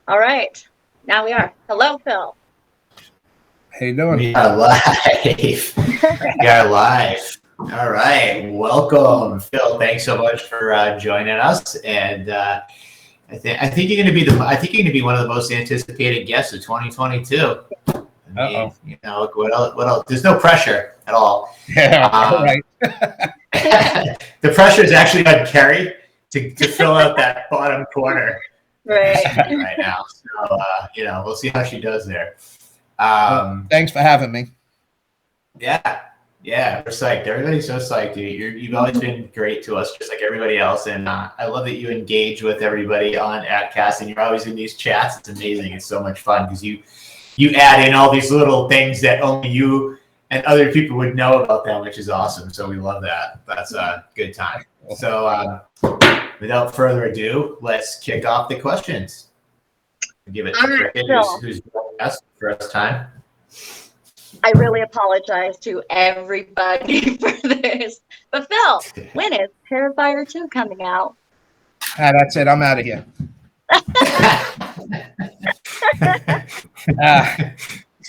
All right. Now we are. Hello, Phil. How you doing? We are live. We are live. All right. Welcome, Phil. Thanks so much for joining us. And I think you're going to be one of the most anticipated guests of 2022. I mean, what else? There's no pressure at all. Yeah, right. The pressure is actually on Kerry to fill out that bottom corner right now. So we'll see how she does there. Thanks for having me. Yeah, we're psyched. Everybody's so psyched. You've always been great to us, just like everybody else. And I love that you engage with everybody on ATCAS, and you're always in these chats. It's amazing. It's so much fun because you add in all these little things that only you and other people would know about them, which is awesome. So we love that. That's a good time. So without further ado, let's kick off the questions. Give it to Cricket, who's joining us first time. I really apologize to everybody for this. But Phil, when is Terrifier 2 coming out? That's it. I'm out of here.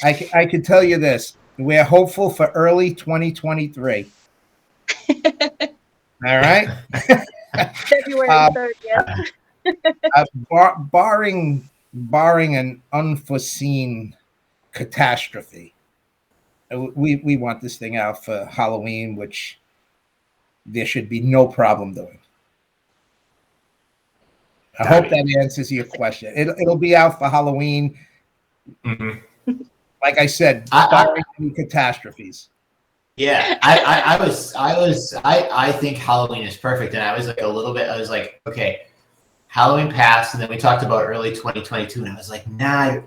I can tell you this. We're hopeful for early 2023. All right? February 30th. Barring an unforeseen catastrophe, we want this thing out for Halloween, which there should be no problem doing. I hope that answers your question. It'll be out for Halloween. Mm-hmm. Like I said, barring any catastrophes. Yeah, I think Halloween is perfect, and I was like, okay, Halloween passed, and then we talked about early 2022, and I was like, nah.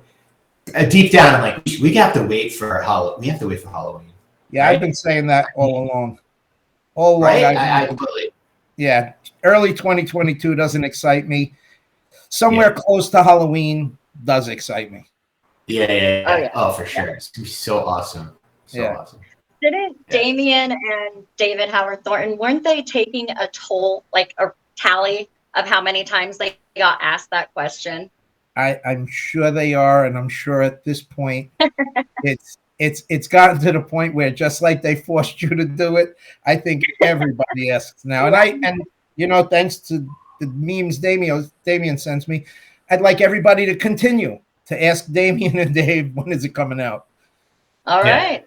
Deep down, I'm like, we have to wait for Halloween. We have to wait for Halloween. Yeah, right? I've been saying that all along. All along, right? I completely. Yeah, early 2022 doesn't excite me. Somewhere close to Halloween does excite me. Yeah. Oh, for sure. It's gonna be so awesome. Awesome. Didn't Damien and David Howard Thornton, weren't they taking a toll, like a tally of how many times they got asked that question? I'm sure they are, and I'm sure at this point it's gotten to the point where just like they forced you to do it, I think everybody asks now. And thanks to the memes Damien sends me, I'd like everybody to continue to ask Damien and Dave, when is it coming out? All right.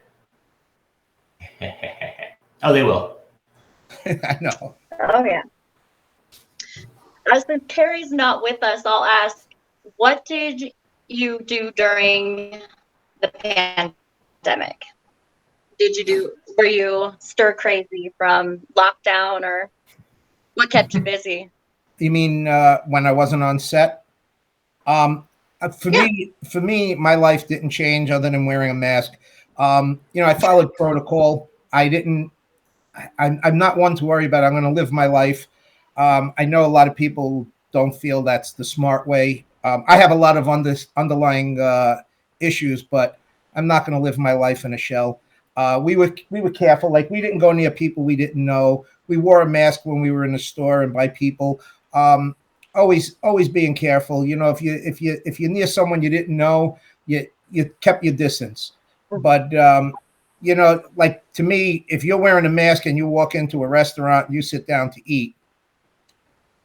Oh, they will. I know. Oh, yeah. As the Carrie's not with us, I'll ask, what did you do during the pandemic? Were you stir crazy from lockdown, or what kept you busy? You mean when I wasn't on set? For me, my life didn't change other than wearing a mask. I followed protocol. I'm not one to worry about it. I'm going to live my life. I know a lot of people don't feel that's the smart way. I have a lot of underlying issues, but I'm not going to live my life in a shell. We were careful. Like, we didn't go near people we didn't know. We wore a mask when we were in the store and by people. Always being careful. If you're near someone you didn't know, you kept your distance. But like, to me, if you're wearing a mask and you walk into a restaurant and you sit down to eat,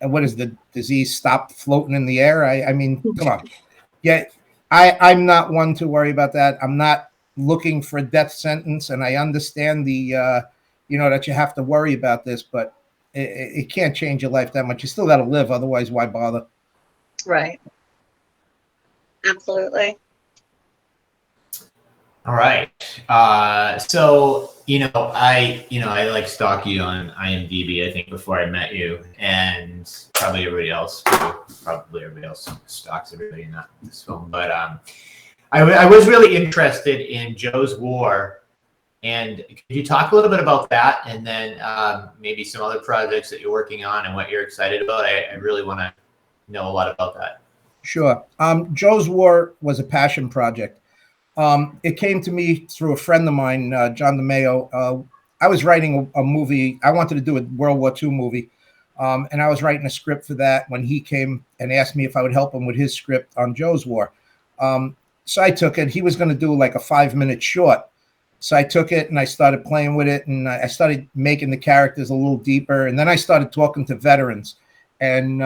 and what is the disease stop floating in the air? I mean, come on. Yeah, I'm not one to worry about that. I'm not looking for a death sentence, and I understand the that you have to worry about this, but it can't change your life that much. You still got to live, otherwise why bother? Right. Absolutely. All right. So I like stalk you on IMDb, I think, before I met you, and probably everybody else stalks everybody in this film. But I was really interested in Joe's War, and could you talk a little bit about that, and then maybe some other projects that you're working on and what you're excited about? I really want to know a lot about that. Sure. Joe's War was a passion project. It came to me through a friend of mine, John DeMeo. I was writing a movie. I wanted to do a World War II movie. And I was writing a script for that when he came and asked me if I would help him with his script on Joe's War. So I took it. He was going to do like a 5-minute short. So I took it and I started playing with it, and I started making the characters a little deeper. And then I started talking to veterans, and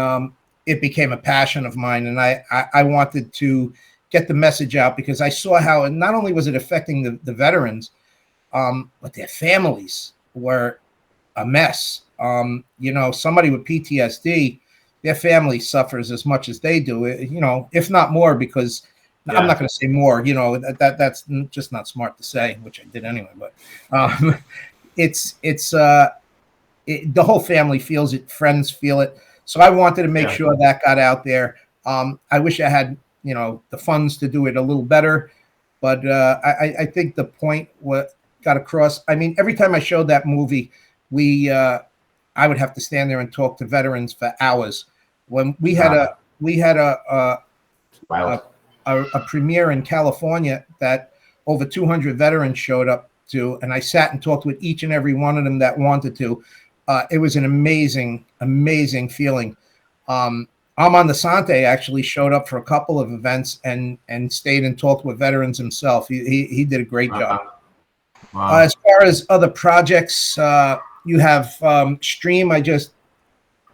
it became a passion of mine. And I wanted to get the message out, because I saw how not only was it affecting the veterans, but their families were a mess. Somebody with PTSD, their family suffers as much as they do, if not more, because I'm not going to say more, that's just not smart to say, which I did anyway, but the whole family feels it, friends feel it. So I wanted to make sure that got out there. I wish I had, the funds to do it a little better, but I think the point got across. I mean, every time I showed that movie, I would have to stand there and talk to veterans for hours. When we had a premiere in California that over 200 veterans showed up to, and I sat and talked with each and every one of them that wanted to. It was an amazing, amazing feeling. Armand Asante actually showed up for a couple of events and stayed and talked with veterans himself. He did a great job. Wow. As far as other projects, you have Stream. I just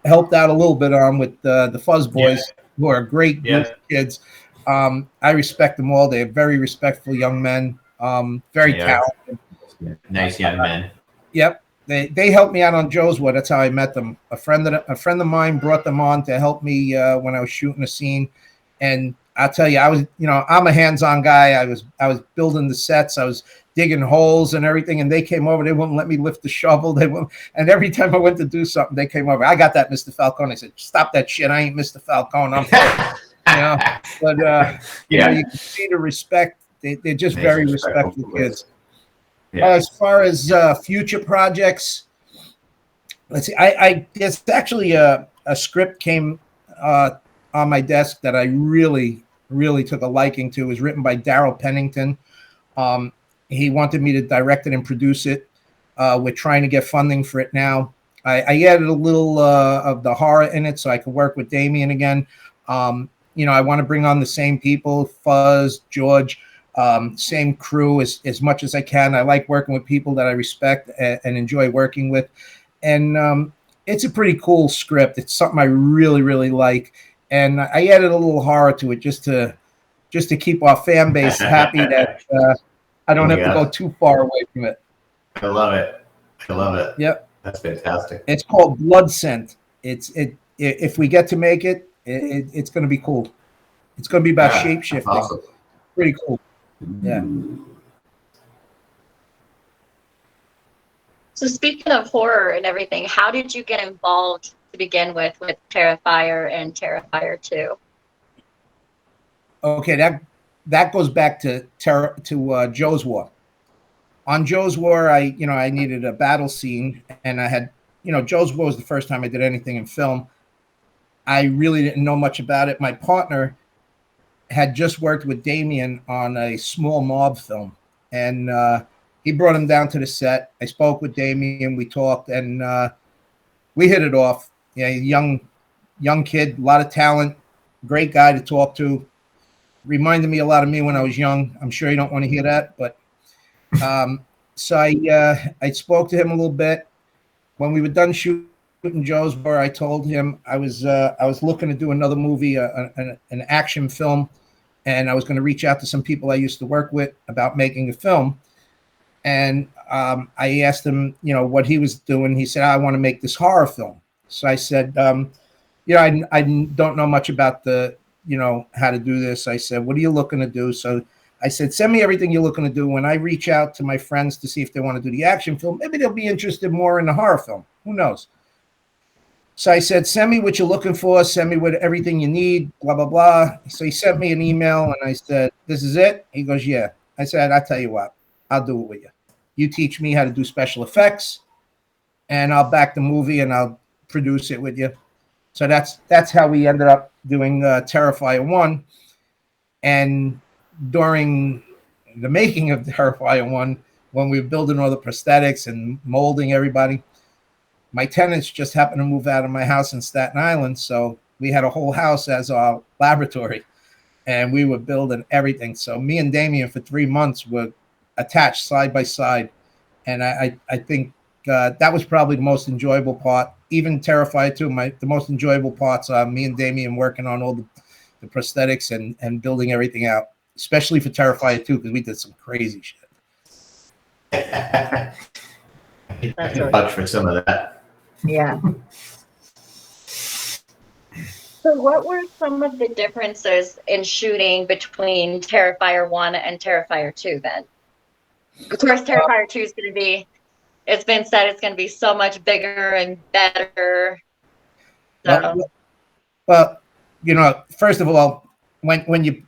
helped out a little bit on with the Fuzz Boys, who are a great group of kids. I respect them all. They're very respectful young men, very talented. Nice young men. Yep. They helped me out on Joe's War. That's how I met them. A friend of mine brought them on to help me when I was shooting a scene. And I'll tell you, I'm a hands-on guy. I was building the sets. I was digging holes and everything. And they came over. They wouldn't let me lift the shovel. And every time I went to do something, they came over. I got that, Mr. Falcone. I said, "Stop that shit. I ain't Mr. Falcone. I'm But you can see the respect. They're just very respectful kids. Yeah. As far as future projects, let's see. There's actually a script came on my desk that I really, really took a liking to. It was written by Daryl Pennington. He wanted me to direct it and produce it. We're trying to get funding for it now. I added a little of the horror in it so I could work with Damien again. I want to bring on the same people, Fuzz, George, same crew as much as I can. I like working with people that I respect and enjoy working with. And it's a pretty cool script. It's something I really, really like. And I added a little horror to it just to keep our fan base happy that I don't have to go too far away from it. I love it. Yep. That's fantastic. It's called Blood Scent. If we get to make it, it's going to be cool. It's going to be about shape-shifting. Awesome. Pretty cool. Yeah. So speaking of horror and everything, how did you get involved to begin with Terrifier and Terrifier 2? Okay, that goes back to Joe's War. On Joe's War, I needed a battle scene, and I had, Joe's War was the first time I did anything in film. I really didn't know much about it. My partner had just worked with Damien on a small mob film, and he brought him down to the set. I spoke with Damien, we talked, and we hit it off. Yeah, young kid, a lot of talent, great guy to talk to. Reminded me a lot of me when I was young. I'm sure you don't want to hear that, but so I spoke to him a little bit. When we were done shooting Joe's War, I told him I was looking to do another movie, an action film, and I was going to reach out to some people I used to work with about making a film. And I asked him, what he was doing. He said, "I want to make this horror film." So I said, I don't know much about how to do this. I said, "What are you looking to do?" So I said, "Send me everything you're looking to do. When I reach out to my friends to see if they want to do the action film, maybe they'll be interested more in the horror film. Who knows?" So I said, "Send me what you're looking for. Send me with everything you need, blah, blah, blah." So he sent me an email, and I said, "This is it?" He goes, "Yeah." I said, "I'll tell you what, I'll do it with you. You teach me how to do special effects, and I'll back the movie, and I'll produce it with you." So that's how we ended up doing Terrifier 1. And during the making of Terrifier 1, when we were building all the prosthetics and molding everybody, my tenants just happened to move out of my house in Staten Island, so we had a whole house as our laboratory, and we were building everything. So me and Damien for 3 months were attached side by side, and I think that was probably the most enjoyable part. Even Terrifier 2, the most enjoyable parts are me and Damien working on all the prosthetics and building everything out, especially for Terrifier 2, because we did some crazy shit. That's a bunch for some of that. Yeah. So what were some of the differences in shooting between Terrifier 1 and Terrifier 2 then? Of course, Terrifier 2 is going to be, it's been said it's going to be so much bigger and better. So. Well, first of all, when you,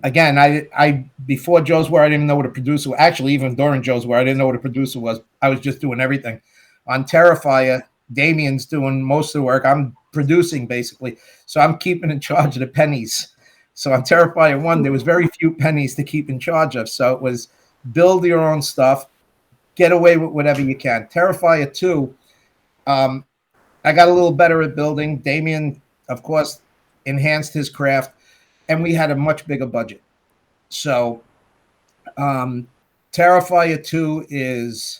again, I before Joe's War, I didn't know what a producer was. Actually, even during Joe's War, I didn't know what a producer was. I was just doing everything. On Terrifier, Damien's doing most of the work. I'm producing, basically. So I'm keeping in charge of the pennies. So on Terrifier 1, there was very few pennies to keep in charge of. So it was build your own stuff, get away with whatever you can. Terrifier 2, I got a little better at building. Damien, of course, enhanced his craft, and we had a much bigger budget. So Terrifier 2 is,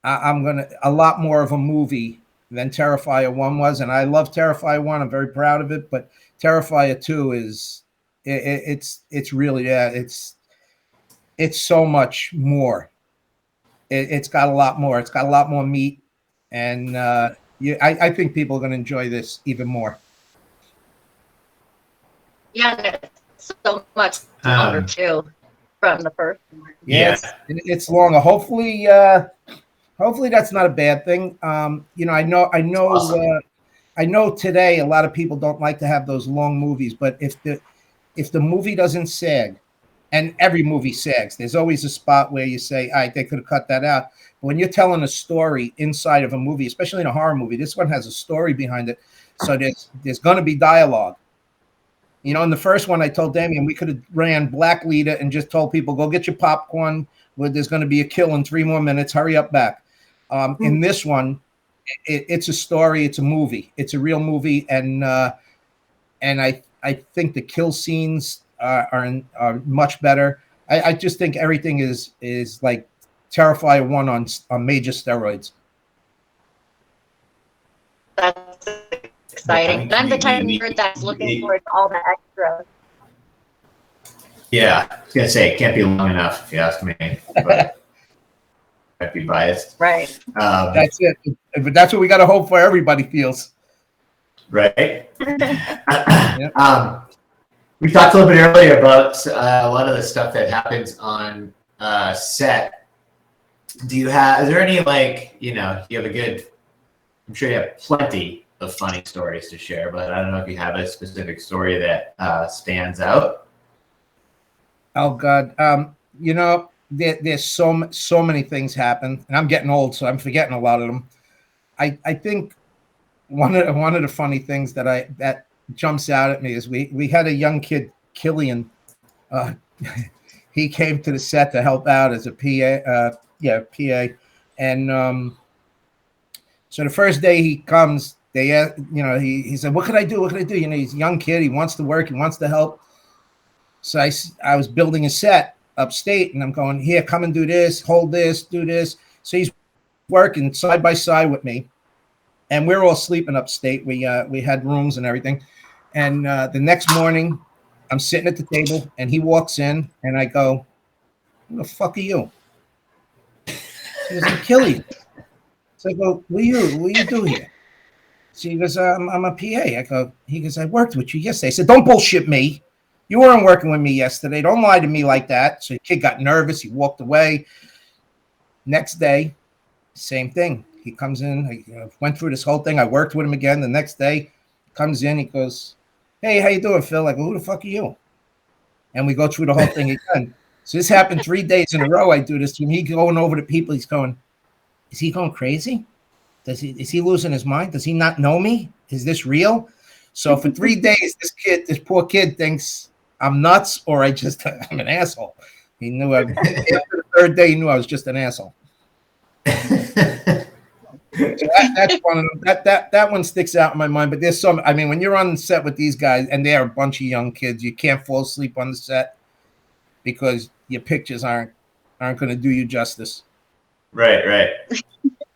a lot more of a movie than Terrifier 1 was, and I love Terrifier 1. I'm very proud of it, but Terrifier 2 is, it's really, it's so much more. It's got a lot more. It's got a lot more meat, and I think people are going to enjoy this even more. Yeah, it's so much longer too from the first one. Yeah, it's longer. Hopefully that's not a bad thing. I know awesome. I know today a lot of people don't like to have those long movies, but if the movie doesn't sag, and every movie sags, there's always a spot where you say, all right, they could have cut that out. But when you're telling a story inside of a movie, especially in a horror movie, this one has a story behind it. So there's going to be dialogue. In the first one, I told Damien we could have ran Black Leader and just told people, go get your popcorn. There's going to be a kill in 3 more minutes. Hurry up back. In this one, it's a story. It's a movie. It's a real movie. And I think the kill scenes are much better. I just think everything is like Terrifier 1 on major steroids. That's exciting. I'm the type of nerd that's looking forward to all the extras. Yeah, I was gonna say it can't be long enough if you ask me, but I'd be biased. Right. That's it. But that's what we got to hope for. Everybody feels. Right. We talked a little bit earlier about a lot of the stuff that happens on set. Is there any, you have a good, I'm sure you have plenty of funny stories to share, but I don't know if you have a specific story that stands out. Oh God. There's so many things happen, and I'm getting old, so I'm forgetting a lot of them. I think one of the funny things that jumps out at me is we had a young kid, Killian. He came to the set to help out as a PA. PA, and so the first day he comes, he said, "What can I do? What can I do?" He's a young kid. He wants to work. He wants to help. So I was building a set upstate, and I'm going, "Here, come and do this. Hold this. Do this." So he's working side by side with me, and we're all sleeping upstate. We had rooms and everything. And the next morning, I'm sitting at the table, and he walks in, and I go, "Who the fuck are you?" He goes, "I'm Killian." So I go, what do you do here? So he goes, I'm a PA. He goes, I worked with you yesterday. I said, don't bullshit me. You weren't working with me yesterday. Don't lie to me like that. So the kid got nervous. He walked away. Next day, same thing. He comes in. I went through this whole thing. I worked with him again. The next day, comes in. He goes, "Hey, how you doing, Phil?" I go, "Who the fuck are you?" And we go through the whole thing again. So this happened 3 days in a row. I do this to him. He's going over to people. He's going, is he going crazy? Is he losing his mind? Does he not know me? Is this real? So for 3 days, this poor kid thinks I'm nuts or I'm an asshole. He knew after the third day, he knew I was just an asshole. So that's one of them. That one sticks out in my mind. But there's some. I mean, when you're on the set with these guys, and they're a bunch of young kids, you can't fall asleep on the set because your pictures aren't going to do you justice. Right, right.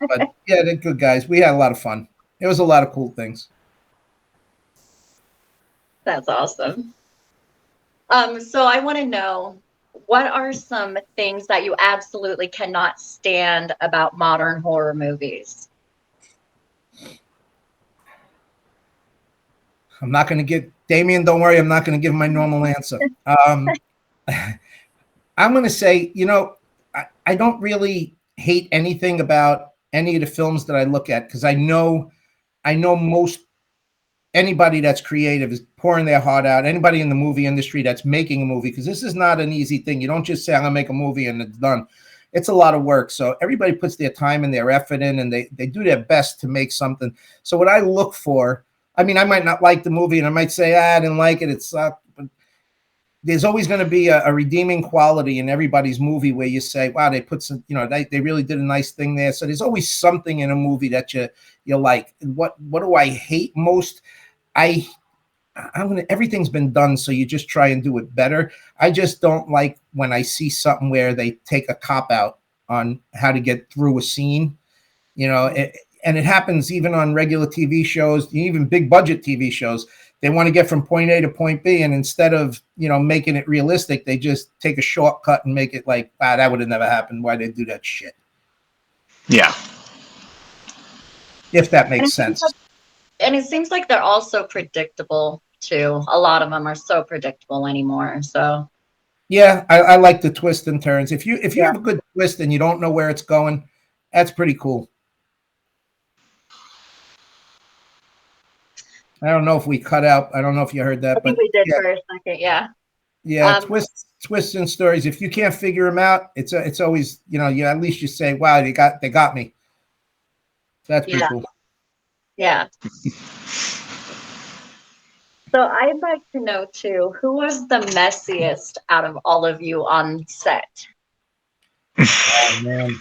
But yeah, they're good guys. We had a lot of fun. It was a lot of cool things. That's awesome. So I want to know, what are some things that you absolutely cannot stand about modern horror movies? I'm not going to get Damien. Don't worry. I'm not going to give my normal answer. I'm going to say, I don't really hate anything about any of the films that I look at because I know most anybody that's creative is pouring their heart out. Anybody in the movie industry that's making a movie, because this is not an easy thing. You don't just say, I'm going to make a movie and it's done. It's a lot of work. So everybody puts their time and their effort in, and they do their best to make something. So what I look for, I mean, I might not like the movie and I might say, I didn't like it. It sucked. But there's always going to be a redeeming quality in everybody's movie where you say, wow, they put some, they really did a nice thing there. So there's always something in a movie that you like. What do I hate most? Everything's been done, so you just try and do it better. I just don't like when I see something where they take a cop out on how to get through a scene, and it happens even on regular TV shows, even big budget TV shows. They want to get from point A to point B, and instead of making it realistic, they just take a shortcut and make it like, that would have never happened. Why they do that shit? Yeah. If that makes sense. And it seems like they're all so predictable too. A lot of them are so predictable anymore. So yeah, I like the twists and turns. If you have a good twist and you don't know where it's going, that's pretty cool. I don't know if we cut out. I don't know if you heard that. I think we did for a second. Yeah. Yeah, twists and stories. If you can't figure them out, it's always at least you say, wow, they got me. That's pretty cool. Yeah. So I'd like to know too, who was the messiest out of all of you on set? Oh man,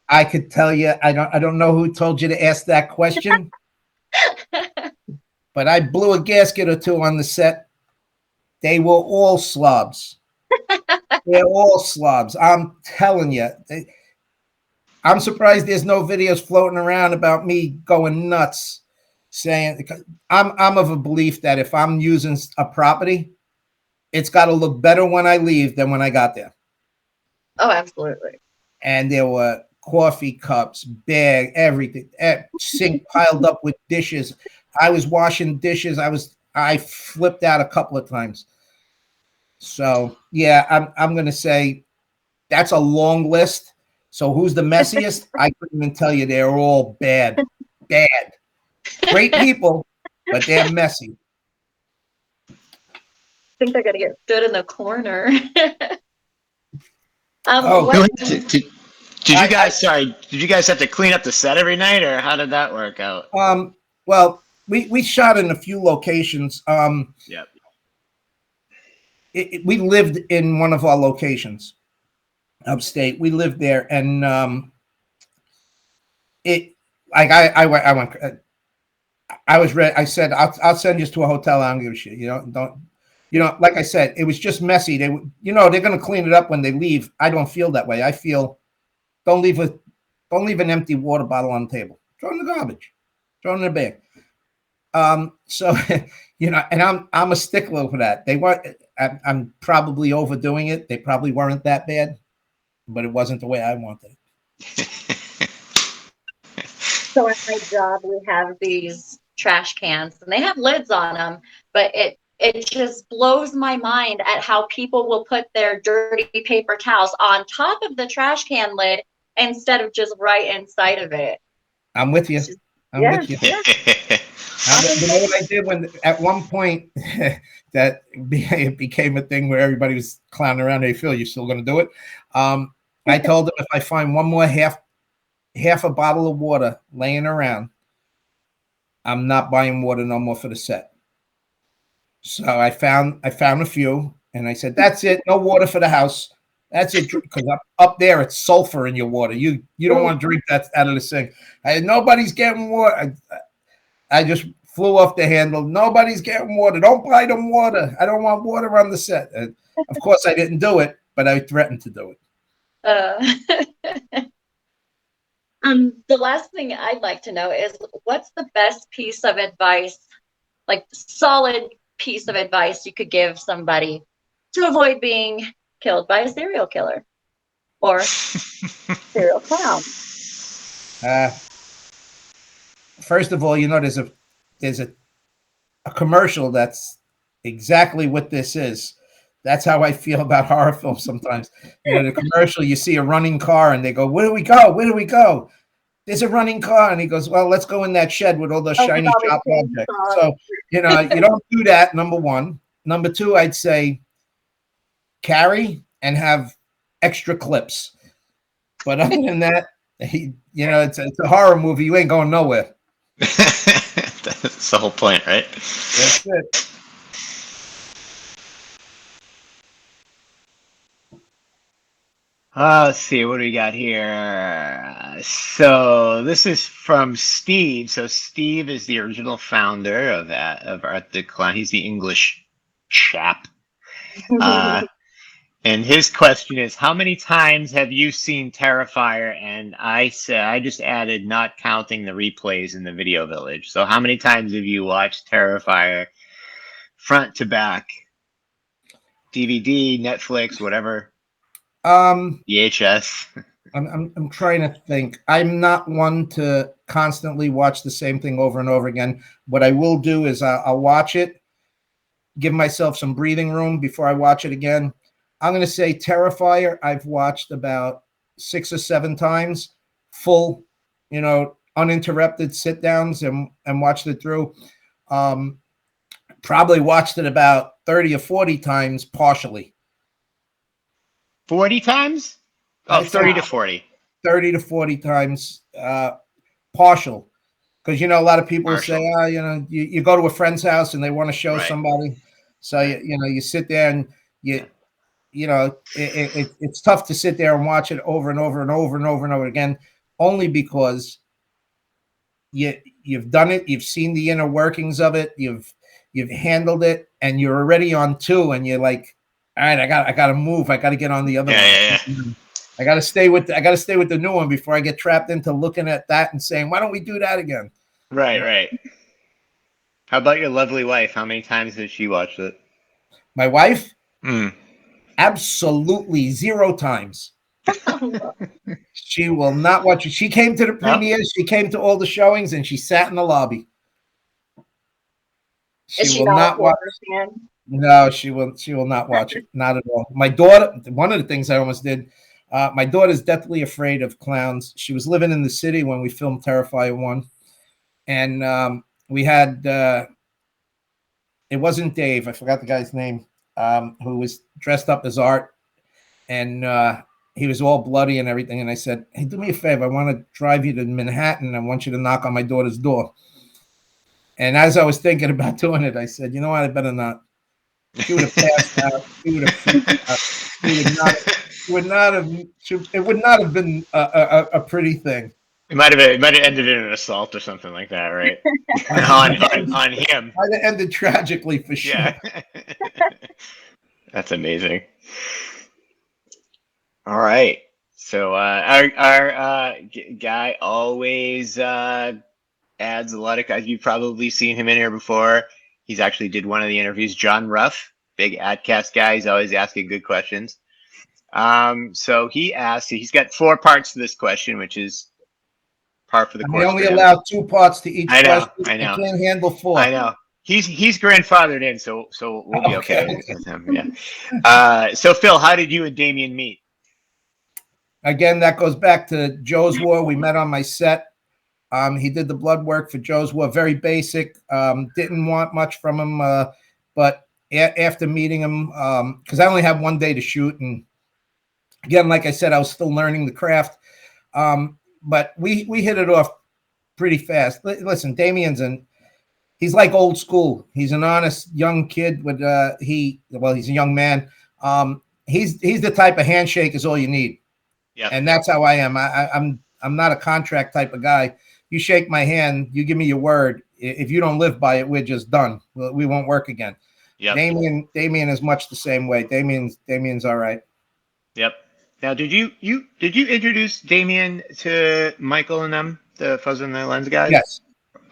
I could tell you. I don't know who told you to ask that question, but I blew a gasket or two on the set. They were all slobs. They're all slobs. I'm telling you. I'm surprised there's no videos floating around about me going nuts, saying I'm of a belief that if I'm using a property, it's got to look better when I leave than when I got there. Oh, absolutely. And there were coffee cups, bag, everything, sink piled up with dishes. I was washing dishes. I flipped out a couple of times. So yeah, I'm gonna say that's a long list. So who's the messiest? I couldn't even tell you. They're all bad. Great people, but they're messy. I think they're gonna get stood in the corner. Did you guys have to clean up the set every night, or how did that work out? Well, we shot in a few locations. Yep. We lived in one of our locations upstate. We lived there, and I was ready. I said, I'll send you to a hotel. I don't give a shit. Like I said, it was just messy. They're going to clean it up when they leave. I don't feel that way. I feel don't leave an empty water bottle on the table. Throw it in the garbage. Throw it in the bag. So and I'm a stickler for that. I'm probably overdoing it. They probably weren't that bad, but it wasn't the way I wanted it. So at my job, we have these trash cans, and they have lids on them, but it just blows my mind at how people will put their dirty paper towels on top of the trash can lid instead of just right inside of it. I'm with you. I'm with you. You know what I did when at one point that it became a thing where everybody was clowning around. Hey, Phil, you still going to do it? I told them if I find one more half a bottle of water laying around, I'm not buying water no more for the set. So I found a few, and I said, that's it. No water for the house. That's it, because up there it's sulfur in your water. You don't want to drink that out of the sink. Nobody's getting water. I just flew off the handle. Nobody's getting water. Don't buy them water. I don't want water on the set. Of course, I didn't do it, but I threatened to do it. The last thing I'd like to know is what's the best piece of advice, like solid piece of advice you could give somebody to avoid being killed by a serial killer or serial clown? First of all, there's a commercial that's exactly what this is. That's how I feel about horror films sometimes. The commercial, you see a running car and they go, "Where do we go? Where do we go?" There's a running car. And he goes, "Well, let's go in that shed with all those shiny sharp objects." So, you don't do that, number one. Number two, I'd say carry and have extra clips. But other than that, it's a horror movie. You ain't going nowhere. That's the whole point, right? That's it. Let's see, what do we got here? So this is from Steve. So Steve is the original founder of Art the Clown. He's the English chap. And his question is, how many times have you seen Terrifier? And I just added not counting the replays in the Video Village. So how many times have you watched Terrifier front to back? DVD, Netflix, whatever. VHS. I'm trying to think. I'm not one to constantly watch the same thing over and over again. What I will do is I'll watch it, give myself some breathing room before I watch it again. I'm going to say Terrifier I've watched about 6 or 7 times, full, uninterrupted sit downs and watched it through. Probably watched it about 30 or 40 times partially. 40 times? Oh, 30 to 40. 30 to 40 times partial. Because, a lot of people say, you go to a friend's house and they want to show somebody. So, you sit there and it's tough to sit there and watch it over and over and over and over and over again, only because you've done it. You've seen the inner workings of it. You've handled it and you're already on 2 and you're like, all right, I got to move. I got to get on the other one. Yeah. I got to stay with the new one before I get trapped into looking at that and saying, why don't we do that again? Right. How about your lovely wife? How many times has she watched it? My wife? Absolutely 0 times. She will not watch it. She came to the premieres. She came to all the showings and she sat in the lobby. She will not watch it. No, she will not watch it. Not at all. My daughter, one of the things I almost did, my daughter's deathly afraid of clowns. She was living in the city when we filmed Terrifier 1. And we had, it wasn't Dave, I forgot the guy's name, who was dressed up as Art. And he was all bloody and everything. And I said, hey, do me a favor. I want to drive you to Manhattan. I want you to knock on my daughter's door. And as I was thinking about doing it, I said, you know what? I better not. She would have passed out. She would have freaked out. It would not have been a pretty thing. It might have ended in an assault or something like that, right? on him. Might have ended tragically for sure. Yeah. That's amazing. All right. So our guy always adds a lot of guys. You've probably seen him in here before. He's actually did one of the interviews. John Ruff, big ATCAS guy. He's always asking good questions. So he asked, he's got 4 parts to this question, which is par for the course. We only allow 2 parts to each question. I know. I can't handle 4. I know. He's grandfathered in, so we'll be okay with him. Yeah. So Phil, how did you and Damien meet? Again, that goes back to Joe's War. We met on my set. He did the blood work for Joe's War, very basic. Didn't want much from him, but after meeting him, because I only had 1 day to shoot, and again, like I said, I was still learning the craft. But we hit it off pretty fast. Listen, Damien's he's like old school. He's an honest young kid with he's a young man. he's the type of handshake is all you need. Yeah. And that's how I am. I'm not a contract type of guy. You shake my hand, you give me your word. If you don't live by it, we're just done. We won't work again. Yep. Damien is much the same way. Damien's all right. Yep. Now, did you introduce Damien to Michael and them, the Fuzz and the Lens guys? Yes.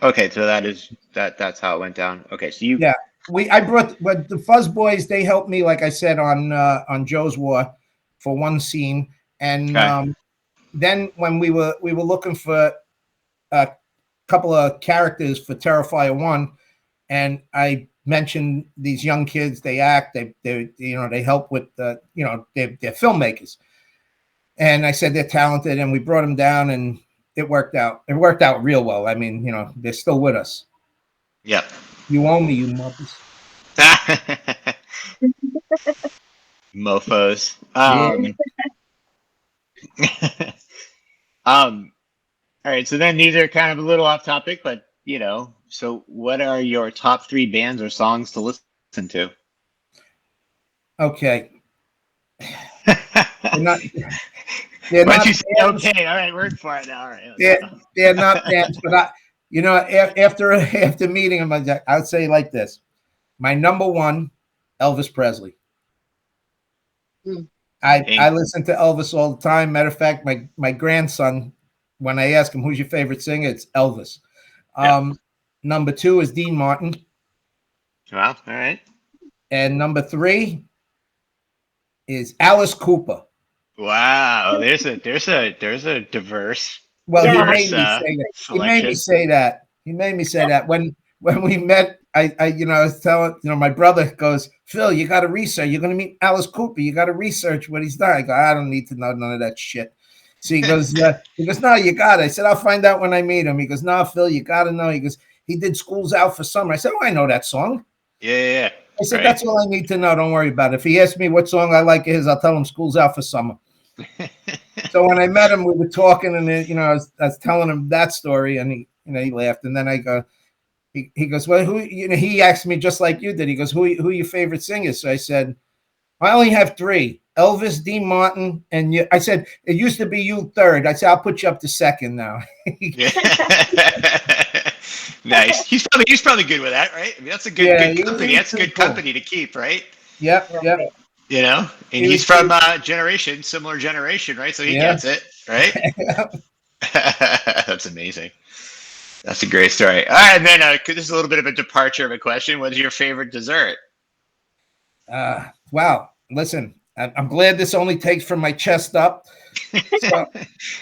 Okay, so that's how it went down. Okay, so Yeah. But the Fuzz Boys, they helped me, like I said, on Joe's War for one scene. And Okay. then when we were looking for a couple of characters for Terrifier 1, and I mentioned these young kids, they act, they help with they're filmmakers. And I said they're talented, and we brought them down, and it worked out. It worked out real well. I mean, they're still with us. Yep. You owe me, you mothers. Mofos. All right, so then these are kind of a little off topic, but so what are your top 3 bands or songs to listen to? Okay. They're not Why'd bands. you say okay? All right, word for it now. All right. They're not bands, but after meeting them, I would say like this: my number one, Elvis Presley. I listen to Elvis all the time. Matter of fact, my grandson, when I ask him who's your favorite singer, it's Elvis. Yeah. Number 2 is Dean Martin. Well, all right. And number 3 is Alice Cooper. Wow, there's a diverse. Well, Yeah. he made me say that. He made me say that when we met. I was telling my brother goes, Phil, you got to research. You're going to meet Alice Cooper. You got to research what he's done. I go, I don't need to know none of that shit. So he goes, no, you got it. I said, I'll find out when I meet him. He goes, no, Phil, you got to know. He goes, he did School's Out for Summer. I said, oh, I know that song. Yeah. I said, that's all I need to know. Don't worry about it. If he asks me what song I like his, I'll tell him School's Out for Summer. So when I met him, we were talking, and I was telling him that story, and he laughed. And then I go, he goes, well, who? He asked me just like you did. He goes, who are your favorite singers? So I said, I only have 3: Elvis, Dean Martin, and you. I said it used to be you third. I said I'll put you up to second now. Nice. He's probably good with that, right? I mean, that's a good company. That's a good company to keep, right? Yep. And he's from similar generation, right? So he gets it, right? That's amazing. That's a great story. All right, and then this is a little bit of a departure of a question. What's your favorite dessert? Wow. Listen, I'm glad this only takes from my chest up. So,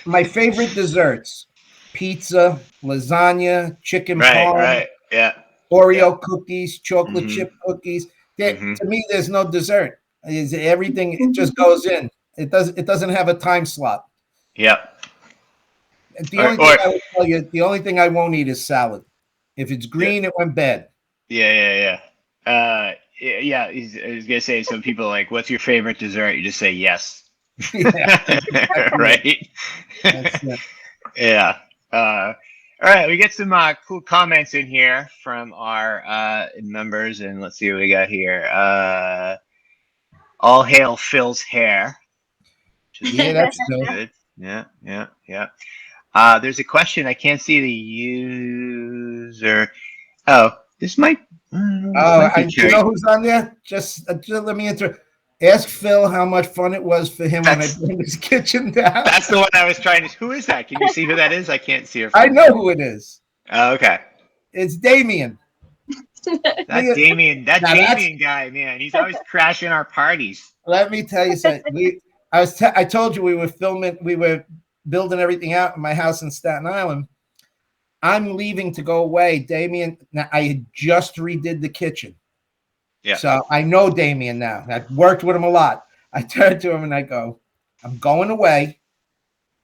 my favorite desserts: pizza, lasagna, chicken parm, right, yeah, Oreo cookies, chocolate chip cookies. To me, there's no dessert. Everything it just goes in. It doesn't have a time slot. Yeah. The only thing I will tell you, the only thing I won't eat is salad. If it's green, it went bad. Yeah. I was gonna say, some people are like, what's your favorite dessert? You just say yes. Right? Yeah. All right, we get some cool comments in here from our members, and let's see what we got here. All hail Phil's hair. Yeah, that's good. Yeah. There's a question. I can't see the user. Oh, this might. You know who's on there? Just let me enter. Ask Phil how much fun it was for him when I burned his kitchen down. That's the one I was trying to. Who is that? Can you see who that is? I can't see her. I know who it is. Oh, okay. It's Damien. That Damien guy, man. He's always crashing our parties. Let me tell you something. I told you we were filming. We were building everything out in my house in Staten Island. I'm leaving to go away. Damien, now I had just redid the kitchen. Yeah. So I know Damien now. I've worked with him a lot. I turn to him and I go, I'm going away.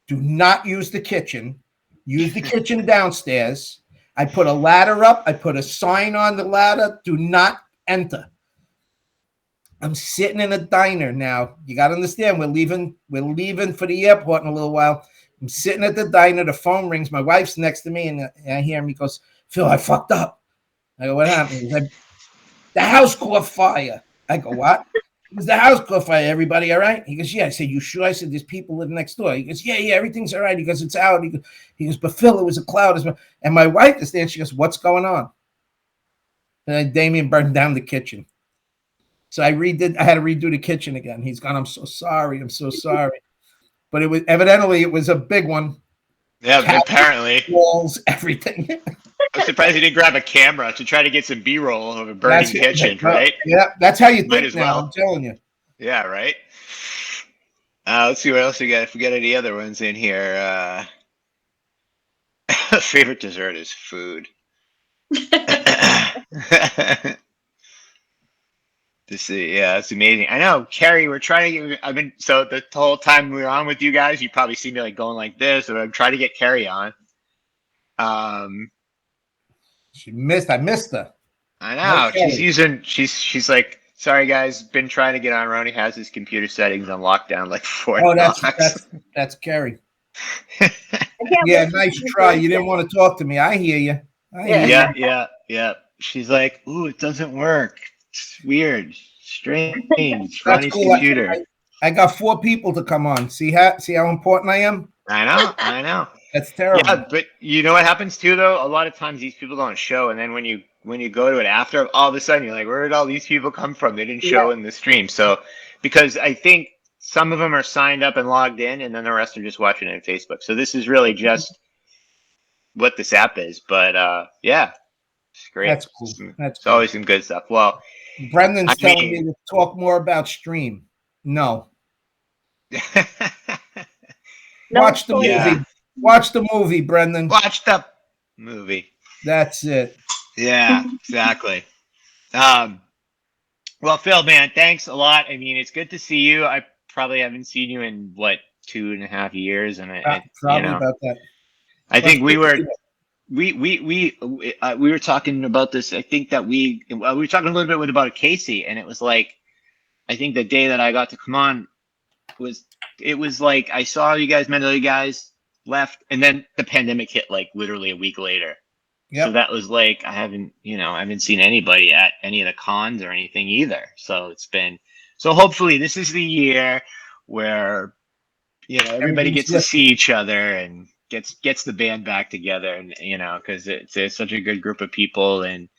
Do not use the kitchen. Use the kitchen downstairs. I put a ladder up. I put a sign on the ladder. Do not enter. I'm sitting in a diner now. You got to understand, we're leaving for the airport in a little while. I'm sitting at the diner. The phone rings. My wife's next to me, and I hear him. He goes, Phil, I fucked up. I go, what happened? He's like, the house caught fire. I go, what? Was the house caught fire? Everybody all right? He goes, yeah. I said, you sure? I said, there's people living next door. He goes, yeah, everything's all right. He goes, it's out. He goes, but Phil, it was a cloud. And my wife is there, and she goes, what's going on? And then Damien burned down the kitchen. So I had to redo the kitchen again. He's gone, I'm so sorry. I'm so sorry. But it was evidently it was a big one. Yeah, Cabinets, apparently. walls, everything. I'm surprised he didn't grab a camera to try to get some B-roll of a burning kitchen, right? Yeah, that's how you Might think as now. well. I'm telling you. Yeah, right. Let's see what else we got. If we got any other ones in here, favorite dessert is food. To see, yeah, it's amazing. I know, Carrie. We're trying to get. So the whole time we were on with you guys, you probably see me like going like this, or I'm trying to get Carrie on. I missed her. I know. Okay. She's like, sorry guys, been trying to get on. Ronnie has his computer settings on lockdown like 4 Oh, times. that's Carrie. Yeah, nice try. You didn't want to talk to me. I hear you. Yeah. She's like, ooh, it doesn't work. It's weird, strange. That's Ronnie's cool. computer. I got 4 people to come on. See how important I am? I know. That's terrible. Yeah, but you know what happens too, though? A lot of times these people don't show, and then when you go to it after, all of a sudden you're like, where did all these people come from? They didn't show in the stream. So, because I think some of them are signed up and logged in, and then the rest are just watching it on Facebook. So this is really just what this app is. But yeah, it's great. That's cool. It's always some good stuff. Well, Brendan's telling me to talk more about stream. No. Watch the movie. Yeah. Watch the movie, Brendan. Watch the movie. That's it. Yeah, exactly. Well, Phil, man, thanks a lot. I mean, it's good to see you. I probably haven't seen you in 2.5 years, and probably about that. I think we were talking about this. I think that we were talking a little bit about Casey, and it was like, I think the day that I got to come on was like I saw you guys, met other guys, left, and then the pandemic hit like literally a week later. Yep. So that was like I haven't seen anybody at any of the cons or anything either. So hopefully this is the year where everybody gets to see each other and gets the band back together, and because it's such a good group of people and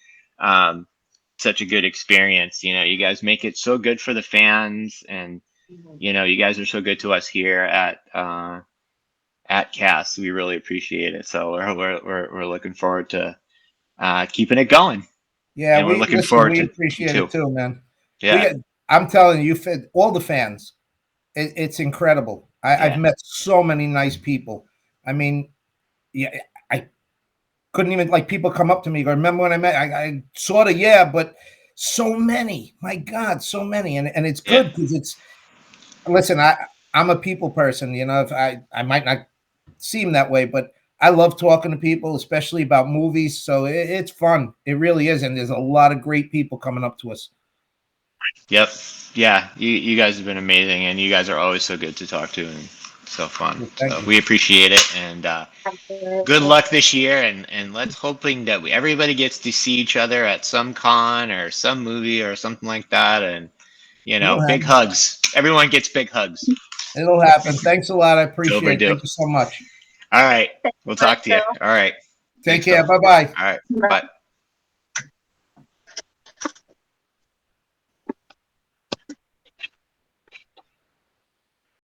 such a good experience. You guys make it so good for the fans, and you guys are so good to us here at ATCAS. We really appreciate it. So we're looking forward to keeping it going. Yeah, and we're looking forward to appreciate it too, man. Yeah, I'm telling you, all the fans. It's incredible. I've met so many nice people. I mean, yeah, I couldn't even people come up to me. Go, remember when I met? I sort of, but so many. My God, so many, and it's good because it's. Listen, I'm a people person. If I might not seem that way, but I love talking to people, especially about movies. So it's fun. It really is, and there's a lot of great people coming up to us. Yep. Yeah. You guys have been amazing, and you guys are always so good to talk to and so fun. So we appreciate it, and good luck this year. And let's hoping that everybody gets to see each other at some con or some movie or something like that. And big hugs. Everyone gets big hugs. It'll happen. Thanks a lot. I appreciate it. Thank you so much. All right. We'll talk to you. All right. Take care. Bye-bye. All right. Bye.